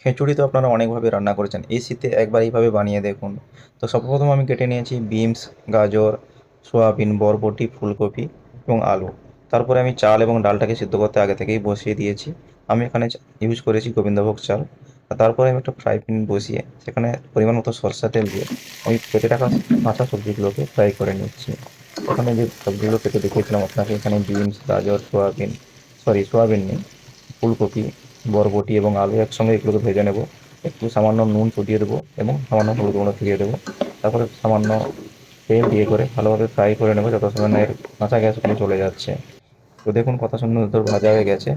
খিচুড়ি তো আপনারা অনেকভাবে রান্না করেছেন, এই শীতে একবার এইভাবে বানিয়ে দেখুন। তো সর্বপ্রথম আমি কেটে নিয়েছি বিনস, গাজর, সোয়াবিন, বরবটি, ফুলকপি এবং আলু। তারপরে আমি চাল এবং ডালটাকে সিদ্ধ করতে আগে থেকেই বসিয়ে দিয়েছি। আমি এখানে ইউজ করেছি গোবিন্দভোগ চাল। আর তারপরে আমি একটা ফ্রাই প্যান বসিয়ে সেখানে পরিমাণ মতো সরষা তেল দিয়ে আমি কেটে রাখা কাঁচা সবজিগুলোকে ফ্রাই করে নিচ্ছি। এখানে যে সবজিগুলো কেটে দেখিয়েছিলাম আপনাকে, এখানে বিনস, গাজর, সোয়াবিন নেই, ফুলকপি, বরবটি এবং আলু একসঙ্গে এগুলোকে ভেজে নেব। একটু সামান্য নুন ছড়িয়ে দেবো এবং সামান্য হলুদ গুঁড়ো ছড়িয়ে দেবো। তারপরে সামান্য তেল দিয়ে করে ভালোভাবে ফ্রাই করে নেবো যতক্ষণ না এর কাঁচা গ্যাসগুলো চলে যাচ্ছে। তো দেখুন কত সুন্দর ভাজা হয়ে গেছে।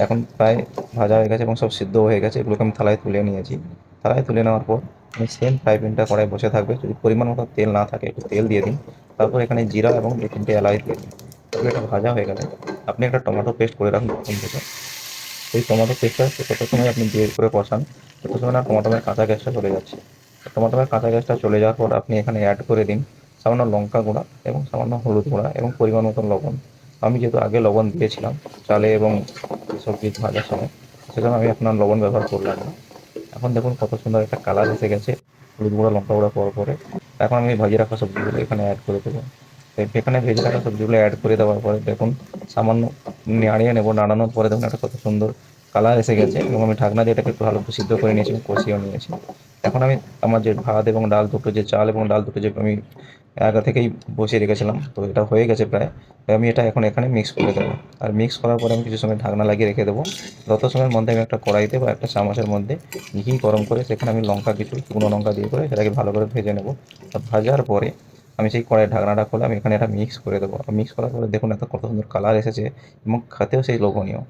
এখন প্রায় ভাজা হয়ে গেছে এবং সব সিদ্ধ হয়ে গেছে। এগুলোকে আমি থালায় তুলে নিয়েছি। থালায় তুলে নেওয়ার পর আমি সেম ফ্রাই প্যানটা কড়াই বসে থাকবে, যদি পরিমাণ মতো তেল না থাকে একটু তেল দিয়ে দিন। তারপর এখানে জিরা এবং দু তিনটে এলাচ দিয়ে দিন। এগুলো এটা ভাজা হয়ে গেলে আপনি একটা টমেটো পেস্ট করে রাখুন প্রথম থেকে। সেই টমেটো পেস্টটা যত সময় আপনি দিয়ে করে কষান, তত সময় না টমেটোমের কাঁচা গ্যাসটা চলে যাচ্ছে। টমেটোমের কাঁচা গ্যাসটা চলে যাওয়ার পর আপনি এখানে অ্যাড করে দিন সামান্য লঙ্কা গুঁড়া এবং সামান্য হলুদ গুঁড়া এবং পরিমাণ মতো লবণ। আমি যেহেতু আগে লবণ দিয়েছিলাম চালে এবং সবজি ভাজার সময়, সেজন্য আমি এখন আর লবণ ব্যবহার করলাম না। এখন দেখুন কত সুন্দর একটা কালার এসে গেছে হলুদ গুঁড়া লঙ্কা গুঁড়া পর পরে। এখন আমি ভাজিয়ে রাখা সবজিগুলো এখানে অ্যাড করে দেবো। এখানে ভেজে রাখা সবজিগুলো অ্যাড করে দেওয়ার পরে দেখুন সামান্য নাড়িয়ে নেবো। নাড়ানোর পরে দেখুন একটা কত সুন্দর কালার এসে গেছে এবং আমি ঢাকনা দিয়ে এটাকে একটু ভালো করে সিদ্ধ করে নিয়েছি এবং কষিয়েও নিয়েছি। এখন আমি আমার যে ভাত এবং ডাল দুটো, যে চাল এবং ডাল দুটো যে আমি আগে থেকেই বসিয়ে রেখেছিলাম, তো এটা হয়ে গেছে প্রায়। তো আমি এটা এখন এখানে মিক্স করে দেবো। আর মিক্স করার পরে আমি কিছু সময় ঢাকনা লাগিয়ে রেখে দেবো। তত সময়ের মধ্যে আমি একটা কড়াইতে বা একটা চামচের মধ্যে ঘি গরম করে সেখানে আমি লঙ্কা, কিছু শুকনো লঙ্কা দিয়ে করে সেটাকে ভালো করে ভেজে নেবো। আর ভাজার পরে আমি সেই কড়াইয়ের ঢাকনাটা খুলে আমি এখানে এটা মিক্স করে দেবো। মিক্স করার পরে দেখুন এত কত সুন্দর কালার এসেছে এবং খেতেও সেই লোভনীয়।